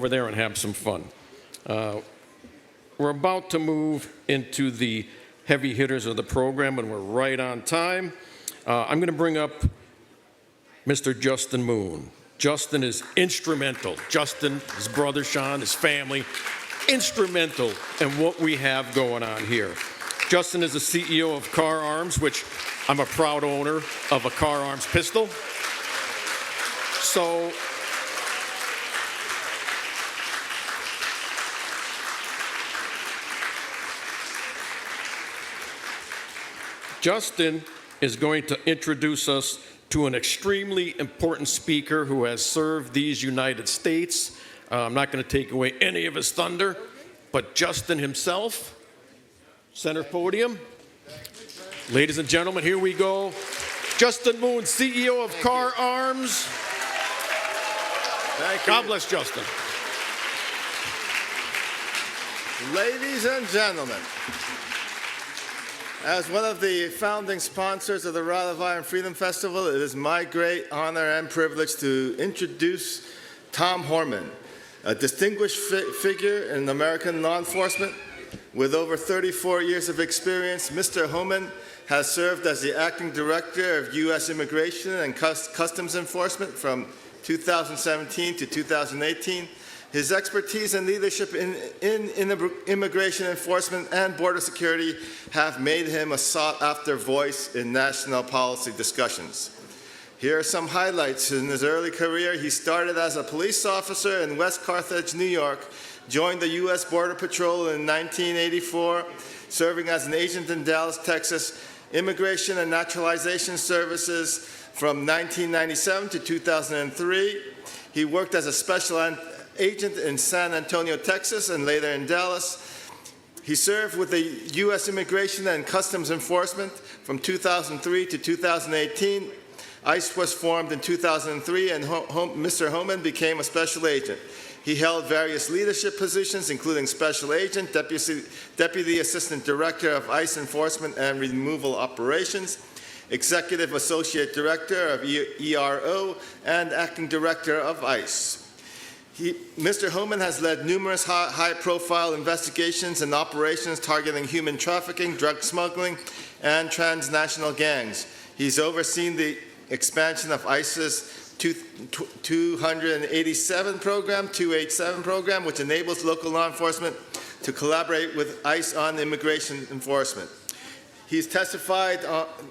over there and have some fun. We're about to move into the heavy hitters of the program, and we're right on time. I'm going to bring up Mr. Justin Moon. Justin is instrumental. Justin, his brother Sean, his family, instrumental in what we have going on here. Justin is the CEO of Car Arms, which I'm a proud owner of a Car Arms pistol. So, Justin is going to introduce us to an extremely important speaker who has served these United States. I'm not going to take away any of his thunder, but Justin himself, center podium. Ladies and gentlemen, here we go. Justin Moon, CEO of Car Arms. Thank you. God bless Justin. Ladies and gentlemen, as one of the founding sponsors of the Rod of Iron Freedom Festival, it is my great honor and privilege to introduce Tom Homan, a distinguished figure in American law enforcement. With over 34 years of experience, Mr. Homan has served as the acting director of U.S. Immigration and Customs Enforcement from 2017 to 2018. His expertise and leadership in immigration enforcement and border security have made him a sought-after voice in national policy discussions. Here are some highlights. In his early career, he started as a police officer in West Carthage, New York, joined the U.S. Border Patrol in 1984, serving as an agent in Dallas, Texas, Immigration and Naturalization Services from 1997 to 2003. He worked as a special agent in San Antonio, Texas, and later in Dallas. He served with the U.S. Immigration and Customs Enforcement from 2003 to 2018. ICE was formed in 2003, and Mr. Homan became a special agent. He held various leadership positions, including special agent, deputy assistant director of ICE enforcement and removal operations, executive associate director of ERO, and acting director of ICE. Mr. Homan has led numerous high-profile investigations and operations targeting human trafficking, drug smuggling, and transnational gangs. He's overseen the expansion of ICE's 287 program, which enables local law enforcement to collaborate with ICE on immigration enforcement. He's testified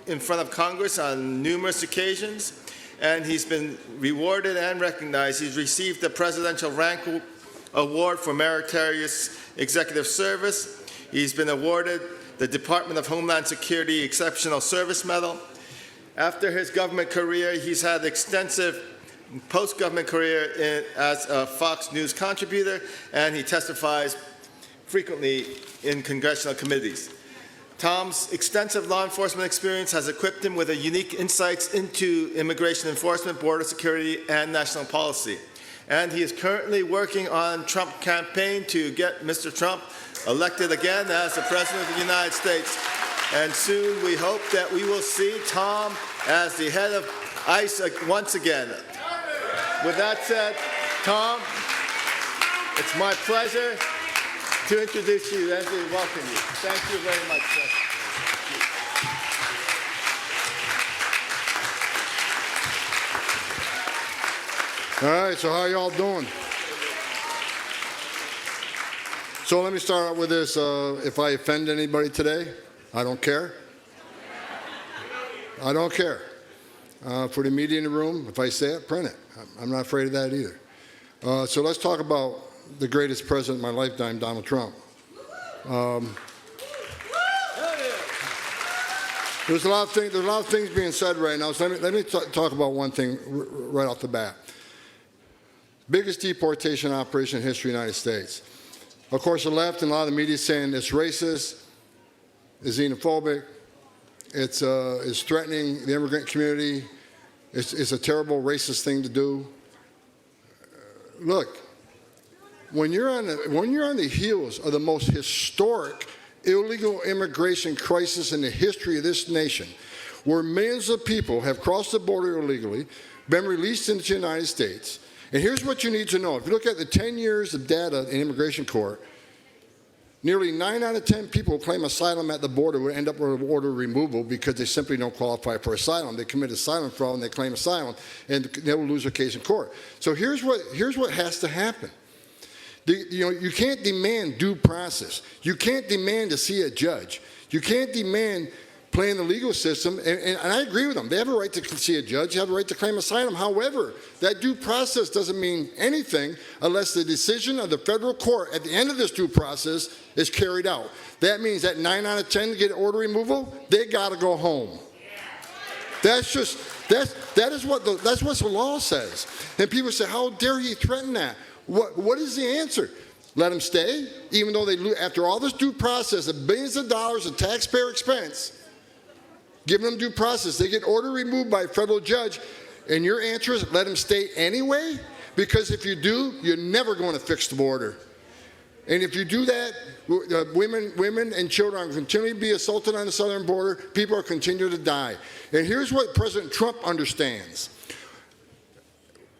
in front of Congress on numerous occasions, and he's been rewarded and recognized. He's received the Presidential Rank Award for Meritorious Executive Service. He's been awarded the Department of Homeland Security Exceptional Service Medal. After his government career, he's had extensive post-government career as a Fox News contributor, and he testifies frequently in congressional committees. Tom's extensive law enforcement experience has equipped him with a unique insights into immigration enforcement, border security, and national policy. And he is currently working on Trump campaign to get Mr. Trump elected again as the President of the United States. And soon we hope that we will see Tom as the head of ICE once again. With that said, Tom, it's my pleasure to introduce you and to welcome you. Thank you very much, sir. All right, so how y'all doing? So let me start out with this. If I offend anybody today, I don't care. I don't care. For the media in the room, if I say it, print it. I'm not afraid of that either. So let's talk about the greatest president of my lifetime, Donald Trump. There's a lot of things being said right now. So let me talk about one thing right off the bat. Biggest deportation operation in history of the United States. Of course, the left and a lot of the media is saying it's racist, it's xenophobic, it's threatening the immigrant community, it's a terrible racist thing to do. Look, when you're on the heels of the most historic illegal immigration crisis in the history of this nation, where millions of people have crossed the border illegally, been released into the United States, And here's what you need to know. If you look at the 10 years of data in immigration court, nearly 9 out of 10 people who claim asylum at the border will end up with an order of removal because they simply don't qualify for asylum. They commit asylum fraud and they claim asylum, and they will lose their case in court. So here's what has to happen. You can't demand due process. You can't demand to see a judge. You can't demand play in the legal system, and I agree with them. They have a right to see a judge. They have a right to claim asylum. However, that due process doesn't mean anything unless the decision of the federal court at the end of this due process is carried out. That means that 9 out of 10 get order removal, they got to go home. That's what the law says. And people say, how dare he threaten that? What is the answer? Let them stay, even though after all this due process of billions of dollars of taxpayer expense, giving them due process, they get order removed by a federal judge, and your answer is let them stay anyway? Because if you do, you're never going to fix the border. And if you do that, women and children are continuing to be assaulted on the southern border. People are continuing to die. And here's what President Trump understands.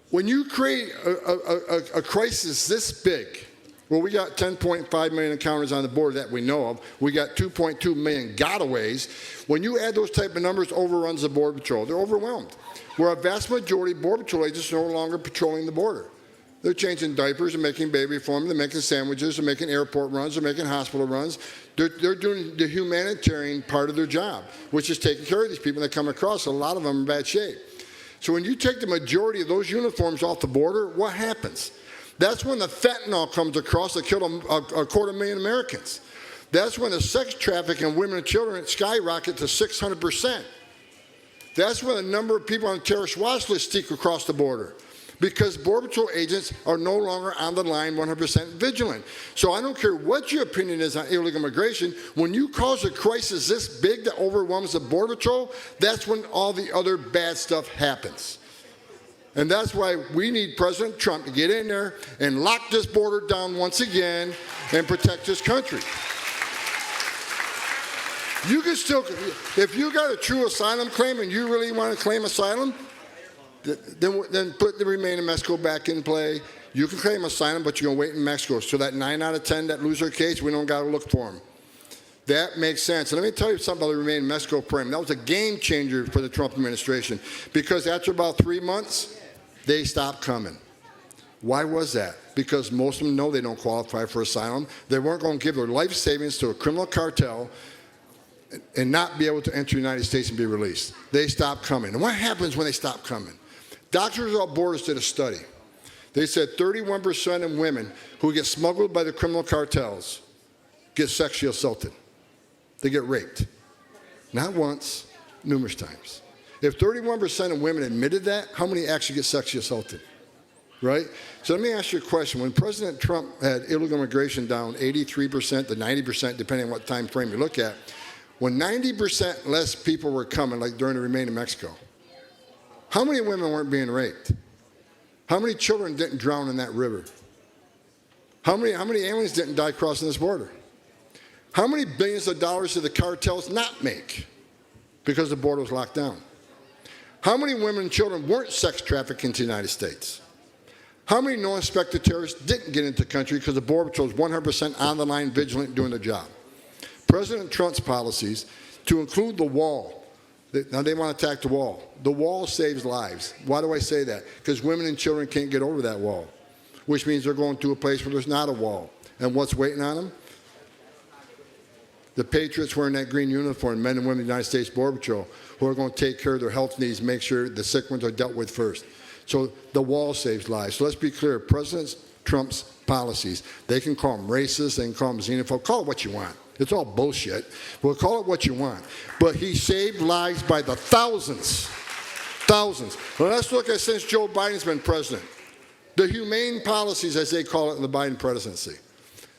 When you create a crisis this big, well, we got 10.5 million encounters on the border that we know of. We got 2.2 million gotaways. When you add those type of numbers, overruns the Border Patrol. They're overwhelmed. Where a vast majority of Border Patrol agents are no longer patrolling the border. They're changing diapers and making baby formula. They're making sandwiches. They're making airport runs. They're making hospital runs. They're doing the humanitarian part of their job, which is taking care of these people that come across. A lot of them are in bad shape. So when you take the majority of those uniforms off the border, what happens? That's when the fentanyl comes across that killed a 250,000 Americans. That's when the sex trafficking of women and children skyrocket to 600%. That's when the number of people on the terrorist watch list stick across the border, because Border Patrol agents are no longer on the line 100% vigilant. So I don't care what your opinion is on illegal immigration. When you cause a crisis this big that overwhelms the Border Patrol, that's when all the other bad stuff happens. And that's why we need President Trump to get in there and lock this border down once again and protect this country. You can still, if you got a true asylum claim and you really want to claim asylum, then put the remain in Mexico back in play. You can claim asylum, but you're going to wait in Mexico. So that 9 out of 10 that lose their case, we don't got to look for them. That makes sense. And let me tell you something about the remain in Mexico program. That was a game changer for the Trump administration, because after about 3 months, they stopped coming. Why was that? Because most of them know they don't qualify for asylum. They weren't going to give their life savings to a criminal cartel and not be able to enter the United States and be released. They stopped coming. And what happens when they stop coming? Doctors Without Borders did a study. They said 31% of women who get smuggled by the criminal cartels get sexually assaulted. They get raped. Not once, numerous times. If 31% of women admitted that, how many actually get sexually assaulted? Right? So let me ask you a question. When President Trump had illegal immigration down 83% to 90%, depending on what time frame you look at, when 90% less people were coming, like during the Remain in Mexico, how many women weren't being raped? How many children didn't drown in that river? How many aliens didn't die crossing this border? How many billions of dollars did the cartels not make because the border was locked down? How many women and children weren't sex trafficked into the United States? How many non-suspected terrorists didn't get into the country because the Border Patrol was 100% on the line, vigilant, doing their job? President Trump's policies, to include the wall, now they want to attack the wall. The wall saves lives. Why do I say that? Because women and children can't get over that wall, which means they're going to a place where there's not a wall. And what's waiting on them? The patriots wearing that green uniform, men and women of the United States Border Patrol, who are going to take care of their health needs, make sure the sick ones are dealt with first. So the wall saves lives. So let's be clear. President Trump's policies, they can call them racist, they can call them xenophobe, call it what you want. It's all bullshit. Well, call it what you want. But he saved lives by the thousands. Thousands. Well, let's look at since Joe Biden's been president. The humane policies, as they call it in the Biden presidency.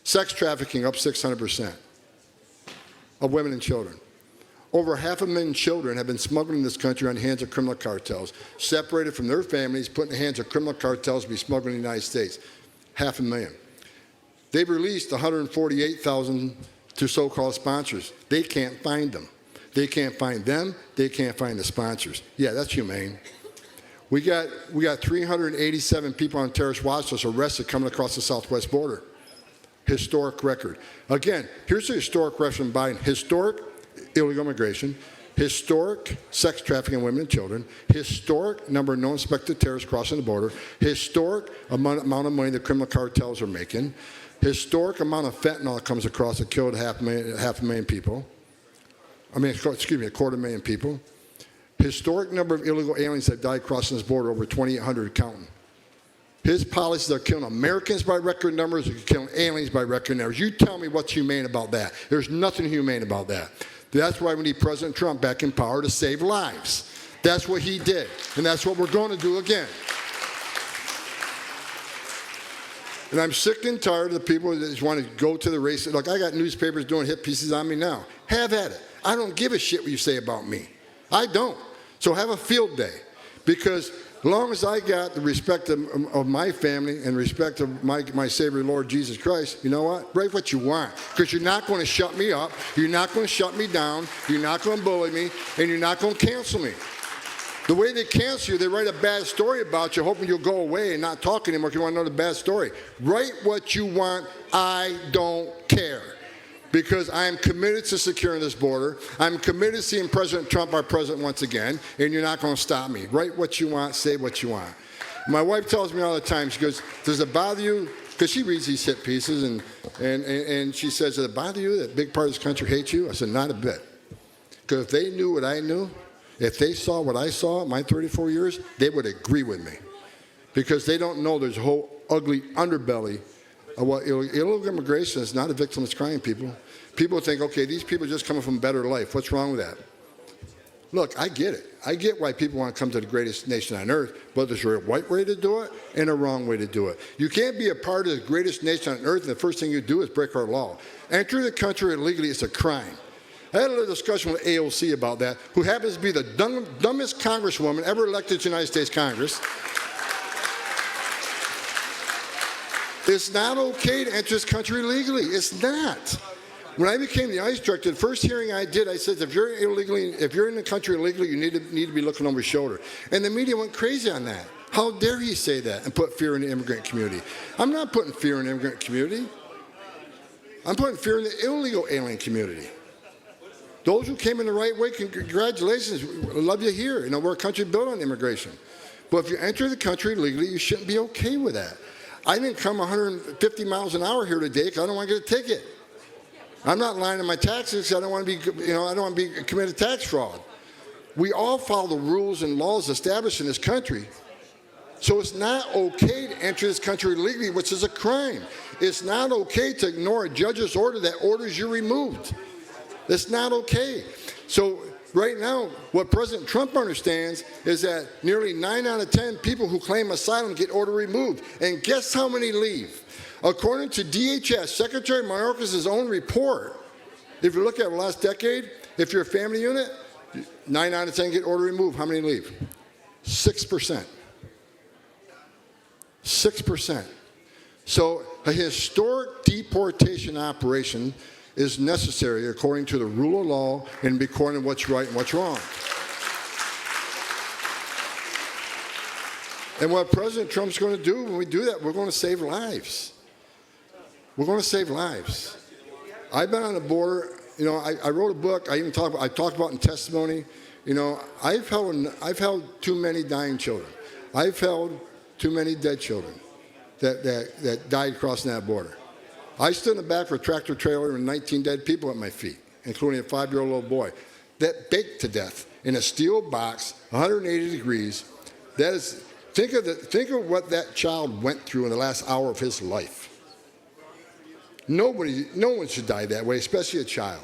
Sex trafficking up 600% of women and children. Over 500,000 children have been smuggled in this country on the hands of criminal cartels, separated from their families, put in the hands of criminal cartels to be smuggled in the United States. 500,000. They've released 148,000 to so-called sponsors. They can't find them. They can't find them. They can't find the sponsors. Yeah, that's humane. We got 387 people on terrorist watch list arrested coming across the southwest border. Historic record. Again, here's the historic record from Biden. Historic illegal immigration, historic sex trafficking of women and children, historic number of known suspected terrorists crossing the border, historic amount of money the criminal cartels are making, historic amount of fentanyl that comes across that killed half a million people. A 250,000 people. Historic number of illegal aliens that died crossing this border, over 2,800 counting. His policies are killing Americans by record numbers, they're killing aliens by record numbers. You tell me what's humane about that. There's nothing humane about that. That's why we need President Trump back in power to save lives. That's what he did, and that's what we're going to do again. And I'm sick and tired of the people that just want to go to the race. Look, I got newspapers doing hit pieces on me now. Have at it. I don't give a shit what you say about me. I don't. So have a field day. Because as long as I got the respect of my family and respect of my Savior, Lord Jesus Christ, you know what? Write what you want. Because you're not going to shut me up. You're not going to shut me down. You're not going to bully me. And you're not going to cancel me. The way they cancel you, they write a bad story about you, hoping you'll go away and not talk anymore because you want to know the bad story. Write what you want. I don't care. Because I am committed to securing this border. I'm committed to seeing President Trump our president once again, and you're not going to stop me. Write what you want, say what you want. My wife tells me all the time, she goes, does it bother you? Because she reads these hit pieces, and she says, does it bother you that a big part of this country hates you? I said, not a bit. Because if they knew what I knew, if they saw what I saw in my 34 years, they would agree with me. Because they don't know there's a whole ugly underbelly of what illegal immigration is. Not a victimless crime, people. People think, okay, these people are just coming from a better life. What's wrong with that? Look, I get it. I get why people want to come to the greatest nation on earth, but there's a right way to do it and a wrong way to do it. You can't be a part of the greatest nation on earth and the first thing you do is break our law. Entering the country illegally is a crime. I had a little discussion with AOC about that, who happens to be the dumbest congresswoman ever elected to the United States Congress. It's not okay to enter this country illegally. It's not. When I became the ICE director, the first hearing I did, I said, if you're in the country illegally, you need to be looking over your shoulder. And the media went crazy on that. How dare he say that and put fear in the immigrant community? I'm not putting fear in the immigrant community. I'm putting fear in the illegal alien community. Those who came in the right way, congratulations. I love you here. You know, we're a country built on immigration. But if you enter the country illegally, you shouldn't be okay with that. I didn't come 150 miles an hour here today because I don't want to get a ticket. I'm not lying on my taxes because I don't want to be, I don't want to be committed tax fraud. We all follow the rules and laws established in this country. So it's not okay to enter this country illegally, which is a crime. It's not okay to ignore a judge's order that orders you removed. That's not okay. So right now, what President Trump understands is that nearly 9 out of 10 people who claim asylum get order removed. And guess how many leave? According to DHS, Secretary Mayorkas' own report, if you look at the last decade, if you're a family unit, 9 out of 10 get order removed. How many leave? 6%. 6%. So a historic deportation operation is necessary according to the rule of law and according to what's right and what's wrong. And what President Trump's going to do when we do that, we're going to save lives. We're going to save lives. I've been on the border. I wrote a book. I talked about in testimony. I've held too many dying children. I've held too many dead children that died crossing that border. I stood in the back of a tractor trailer with 19 dead people at my feet, including a 5-year-old little boy that baked to death in a steel box, 180 degrees. That is, think of what that child went through in the last hour of his life. No one should die that way, especially a child.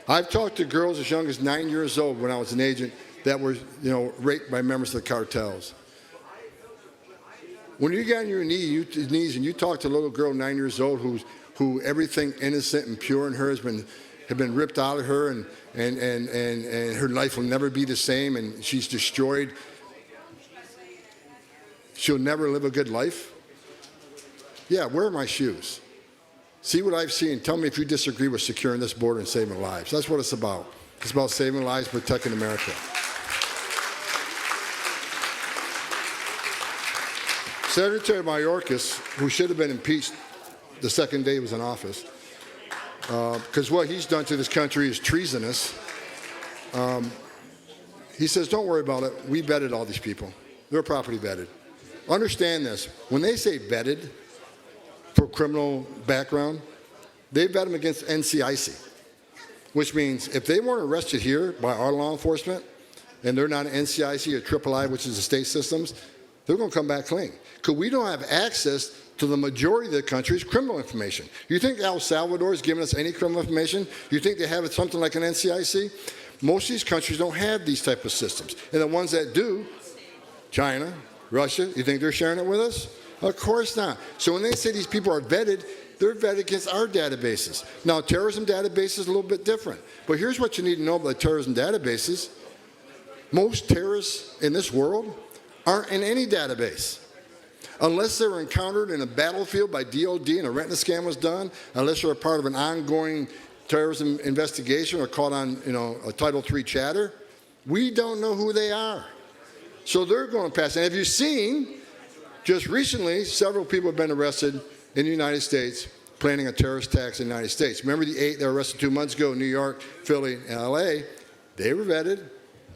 I've talked to girls as young as 9 years old when I was an agent that were, raped by members of the cartels. When you get on your knees and you talk to a little girl 9 years old who everything innocent and pure in her has been ripped out of her and her life will never be the same and she's destroyed. She'll never live a good life. Yeah, where are my shoes? See what I've seen. Tell me if you disagree with securing this border and saving lives. That's what it's about. It's about saving lives, protecting America. Secretary Mayorkas, who should have been impeached the second day he was in office, because what he's done to this country is treasonous. He says, don't worry about it. We vetted all these people. They're properly vetted. Understand this. When they say vetted for criminal background, they vet them against NCIC, which means if they weren't arrested here by our law enforcement and they're not NCIC or III, which is the state systems, they're going to come back clean. Because we don't have access to the majority of the country's criminal information. You think El Salvador is giving us any criminal information? You think they have something like an NCIC? Most of these countries don't have these type of systems. And the ones that do, China, Russia, you think they're sharing it with us? Of course not. So when they say these people are vetted, they're vetted against our databases. Now, terrorism database is a little bit different. But here's what you need to know about terrorism databases. Most terrorists in this world aren't in any database. Unless they were encountered in a battlefield by DOD and a retina scan was done, unless they're a part of an ongoing terrorism investigation or caught on, a Title III chatter, we don't know who they are. So they're going to pass. And have you seen, just recently, several people have been arrested in the United States planning a terrorist attack in the United States. Remember the 8 that were arrested 2 months ago in New York, Philly, and LA? They were vetted,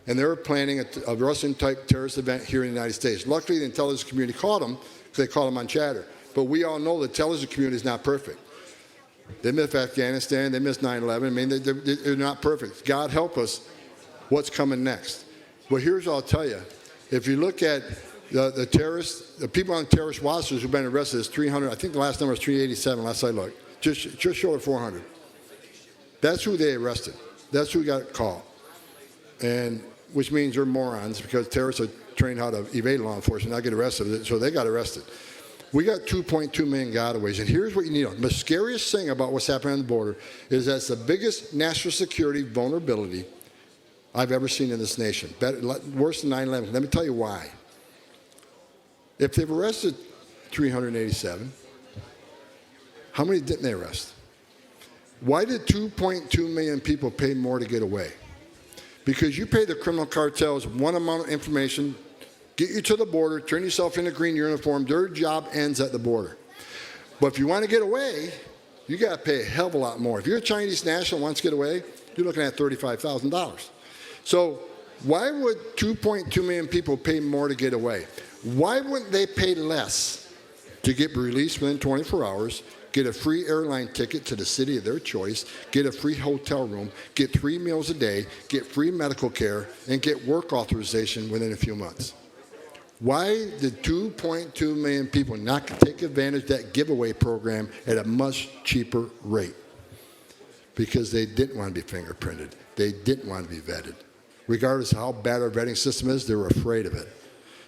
and they were planning a Russian-type terrorist event here in the United States. Luckily, the intelligence community caught them, because they caught them on chatter. But we all know the intelligence community is not perfect. They missed Afghanistan, they missed 9/11. I mean, they're not perfect. God help us what's coming next. But here's what I'll tell you. If you look at the terrorists, the people on terrorist watch list who've been arrested is 300. I think the last number is 387 last I looked. Just short of 400. That's who they arrested. That's who got caught. And which means they're morons because terrorists are trained how to evade law enforcement, not get arrested. So they got arrested. We got 2.2 million gotaways. And here's what you need to know. The scariest thing about what's happening on the border is that it's the biggest national security vulnerability I've ever seen in this nation. Worse than 9/11. Let me tell you why. If they've arrested 387, how many didn't they arrest? Why did 2.2 million people pay more to get away? Because you pay the criminal cartels one amount of information, get you to the border, turn yourself in a green uniform, their job ends at the border. But if you want to get away, you got to pay a hell of a lot more. If you're a Chinese national who wants to get away, you're looking at $35,000. So why would 2.2 million people pay more to get away? Why wouldn't they pay less to get released within 24 hours, get a free airline ticket to the city of their choice, get a free hotel room, get 3 meals a day, get free medical care, and get work authorization within a few months? Why did 2.2 million people not take advantage of that giveaway program at a much cheaper rate? Because they didn't want to be fingerprinted. They didn't want to be vetted. Regardless of how bad our vetting system is, they were afraid of it.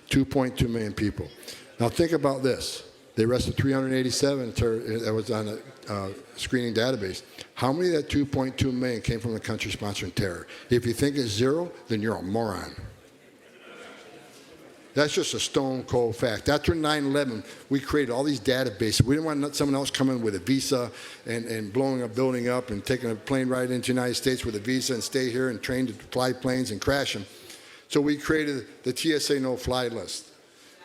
2.2 million people. Now think about this. They arrested 387 that was on a screening database. How many of that 2.2 million came from the country sponsoring terror? If you think it's zero, then you're a moron. That's just a stone cold fact. After 9/11, we created all these databases. We didn't want someone else coming with a visa and blowing a building up and taking a plane ride into the United States with a visa and stay here and train to fly planes and crash them. So we created the TSA no-fly list.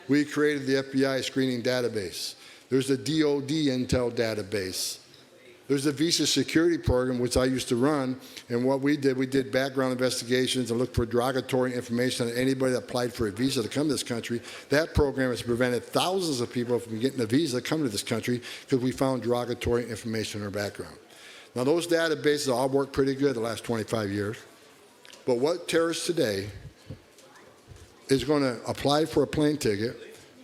We created the FBI screening database. There's the DOD intel database. There's the visa security program, which I used to run, and what we did background investigations and looked for derogatory information on anybody that applied for a visa to come to this country. That program has prevented thousands of people from getting a visa coming to this country because we found derogatory information in their background. Now, those databases all worked pretty good the last 25 years, but what terrorists today is going to apply for a plane ticket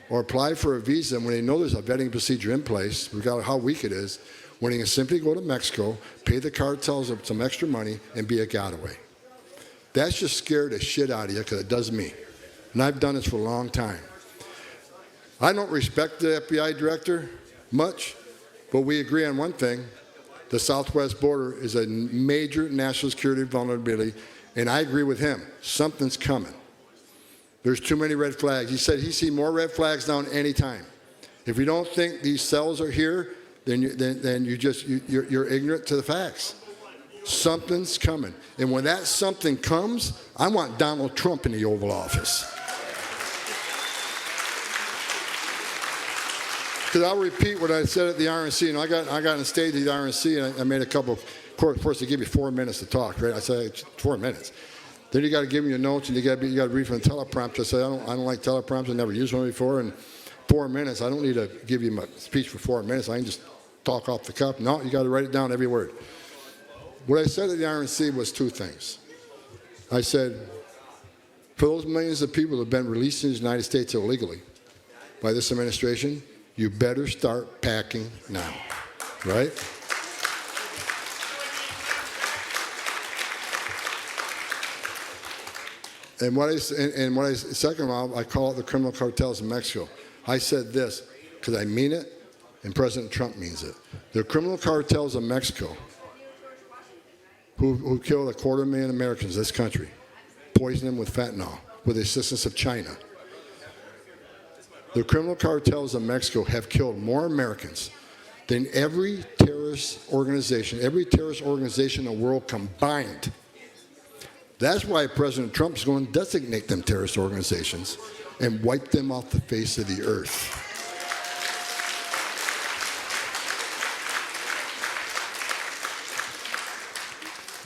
or apply for a visa when they know there's a vetting procedure in place, regardless of how weak it is, when he can simply go to Mexico, pay the cartels some extra money, and be a getaway. That's just scared the shit out of you because it does me. And I've done this for a long time. I don't respect the FBI director much, but we agree on one thing. The southwest border is a major national security vulnerability, and I agree with him. Something's coming. There's too many red flags. He said he's seen more red flags down any time. If you don't think these cells are here, then you're ignorant to the facts. Something's coming. And when that something comes, I want Donald Trump in the Oval Office. because I'll repeat what I said at the RNC. And I got on stage at the RNC, and I made a couple. Of course, they give you 4 minutes to talk, right? I said 4 minutes. Then you got to give me your notes, and you got to read from the teleprompter. I said I don't like teleprompters. I never used one before. And 4 minutes, I don't need to give you my speech for 4 minutes. I can just talk off the cuff. No, you got to write it down, every word. What I said at the RNC was 2 things. I said, for those millions of people who have been released in the United States illegally by this administration, you better start packing now, right? Second of all, I call it the criminal cartels in Mexico. I said this because I mean it, and President Trump means it. The criminal cartels of Mexico who killed 250,000 Americans in this country, poisoned them with fentanyl with the assistance of China. The criminal cartels of Mexico have killed more Americans than every terrorist organization in the world combined. That's why President Trump is going to designate them terrorist organizations and wipe them off the face of the earth.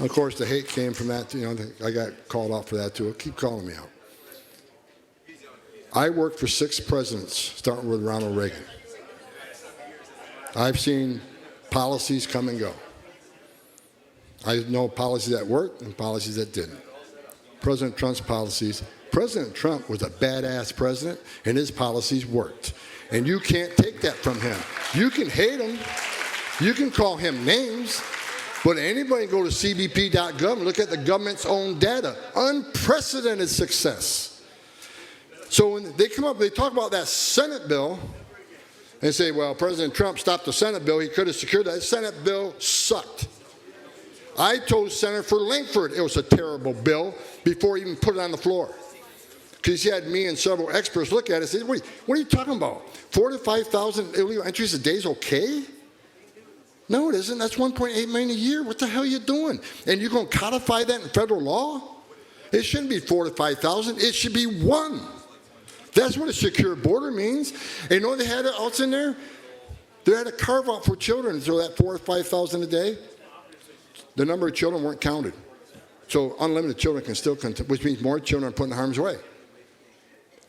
Of course, the hate came from that. I got called out for that too. Keep calling me out. I worked for 6 presidents, starting with Ronald Reagan. I've seen policies come and go. I know policies that worked and policies that didn't. President Trump's policies. President Trump was a badass president, and his policies worked. And you can't take that from him. You can hate him. You can call him names. But anybody can go to cbp.gov and look at the government's own data. Unprecedented success. So when they come up, they talk about that Senate bill and say, well, President Trump stopped the Senate bill. He could have secured that. The Senate bill sucked. I told Senator Langford it was a terrible bill before he even put it on the floor. Because he had me and several experts look at it and say, what are you talking about? 4,000 to 5,000 illegal entries a day is okay? No, it isn't. That's 1.8 million a year. What the hell are you doing? And you're going to codify that in federal law? It shouldn't be 4,000 to 5,000. It should be 1. That's what a secure border means. And you know what they had else in there? They had a carve out for children. So that 4,000 or 5,000 a day, the number of children weren't counted. So unlimited children can still continue, which means more children are put in harm's way.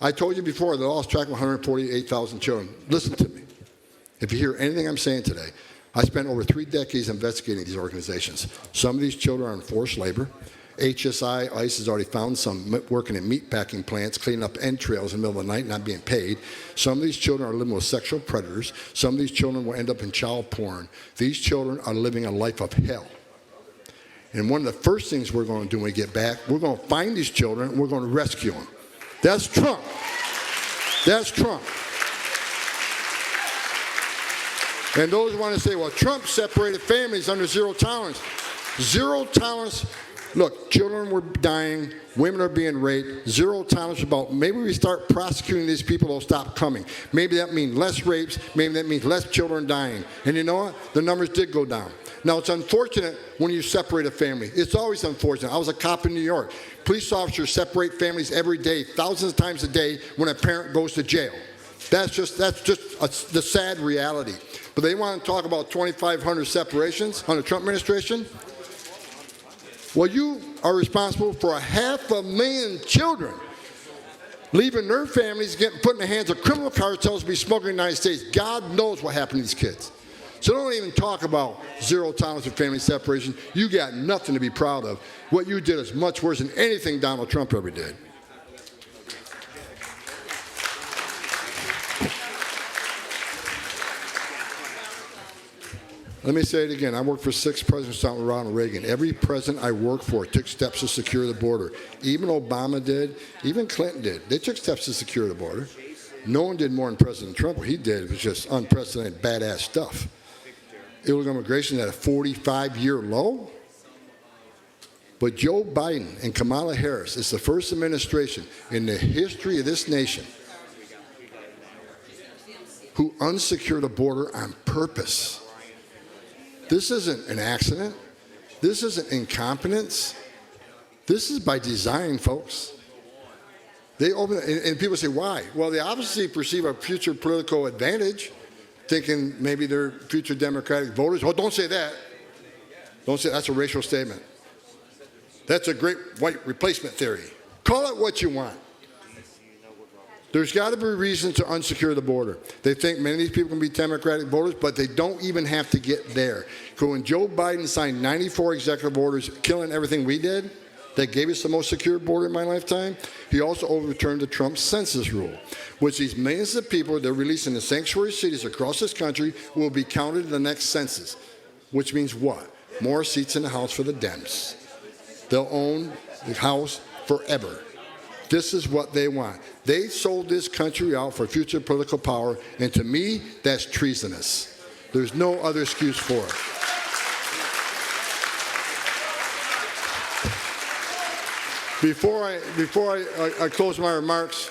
I told you before, they lost track of 148,000 children. Listen to me. If you hear anything I'm saying today, I spent over 3 decades investigating these organizations. Some of these children are in forced labor. HSI, ICE has already found some working in meat packing plants, cleaning up entrails in the middle of the night, not being paid. Some of these children are living with sexual predators. Some of these children will end up in child porn. These children are living a life of hell. And one of the first things we're going to do when we get back, we're going to find these children and we're going to rescue them. That's Trump. That's Trump. And those who want to say, well, Trump separated families under zero tolerance. Zero tolerance. Look, children were dying. Women are being raped. Zero tolerance about maybe we start prosecuting these people, they'll stop coming. Maybe that means less rapes. Maybe that means less children dying. And you know what? The numbers did go down. Now, it's unfortunate when you separate a family. It's always unfortunate. I was a cop in New York. Police officers separate families every day, thousands of times a day when a parent goes to jail. That's just the sad reality. But they want to talk about 2,500 separations under the Trump administration. Well, you are responsible for 500,000 children leaving their families, getting put in the hands of criminal cartels to be smuggled in the United States. God knows what happened to these kids. So don't even talk about zero tolerance for family separation. You got nothing to be proud of. What you did is much worse than anything Donald Trump ever did. Let me say it again. I worked for 6 presidents starting with Ronald Reagan. Every president I worked for took steps to secure the border. Even Obama did. Even Clinton did. They took steps to secure the border. No one did more than President Trump. What he did was just unprecedented, badass stuff. Illegal immigration at a 45-year low. But Joe Biden and Kamala Harris is the first administration in the history of this nation who unsecured a border on purpose. This isn't an accident. This isn't incompetence. This is by design, folks. They open it, and people say, why? Well, they obviously perceive a future political advantage. thinking maybe they're future Democratic voters. Oh, don't say that. Don't say that's a racial statement. That's a great white replacement theory. Call it what you want. There's got to be reasons to unsecure the border. They think many of these people can be Democratic voters, but they don't even have to get there. Because when Joe Biden signed 94 executive orders killing everything we did, that gave us the most secure border in my lifetime, he also overturned the Trump census rule, which these millions of people they're releasing in sanctuary cities across this country will be counted in the next census, which means what? More seats in the House for the Dems. They'll own the House forever. This is what they want. They sold this country out for future political power, and to me, that's treasonous. There's no other excuse for it. Before I close my remarks,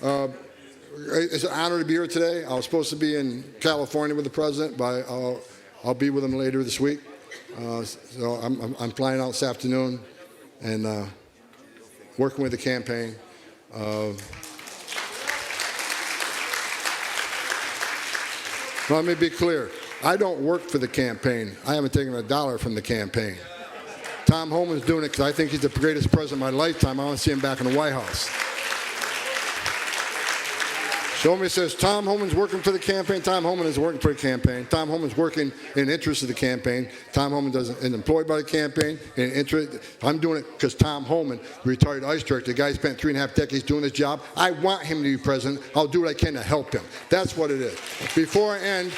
it's an honor to be here today. I was supposed to be in California with the president, but I'll be with him later this week. So I'm flying out this afternoon and working with the campaign. Let me be clear. I don't work for the campaign. I haven't taken a dollar from the campaign. Tom Homan's doing it because I think he's the greatest president of my lifetime. I want to see him back in the White House. Show me says Tom Homan's working for the campaign. Tom Homan isn't working for the campaign. Tom Homan's working in interest of the campaign. Tom Homan is employed by the campaign. In interest, I'm doing it because Tom Homan, retired ICE director, the guy spent 3.5 decades doing this job. I want him to be president. I'll do what I can to help him. That's what it is. Before I end,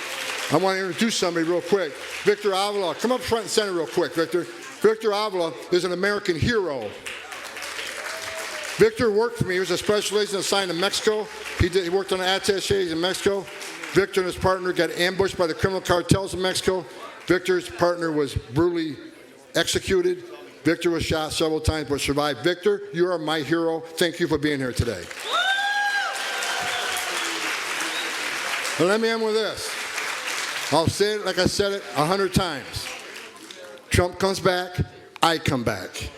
I want to introduce somebody real quick. Victor Avila, come up front and center real quick, Victor. Victor Avila is an American hero. Victor worked for me. He was a special agent assigned to Mexico. He worked on attachés in Mexico. Victor and his partner got ambushed by the criminal cartels in Mexico. Victor's partner was brutally executed. Victor was shot several times but survived. Victor, you are my hero. Thank you for being here today. And let me end with this. I'll say it like I said it 100 times. Trump comes back, I come back.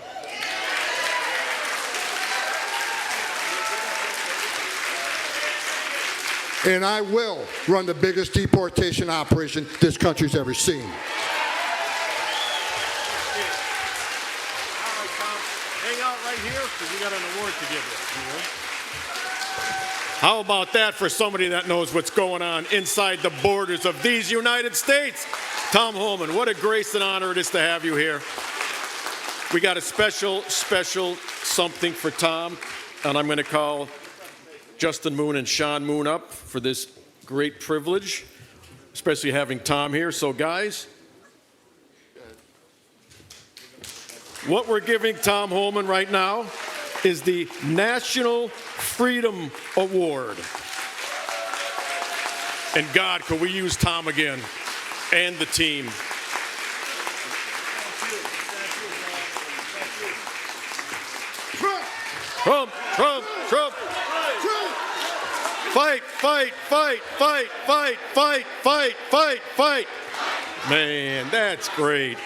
And I will run the biggest deportation operation this country's ever seen. All right, Tom. Hang out right here because we got an award to give you. How about that for somebody that knows what's going on inside the borders of these United States? Tom Homan, what a grace and honor it is to have you here. We got a special something for Tom, and I'm going to call Justin Moon and Sean Moon up for this great privilege, especially having Tom here. So guys, what we're giving Tom Homan right now is the National Freedom Award. And God, could we use Tom again and the team. Trump. Fight. Man, that's great.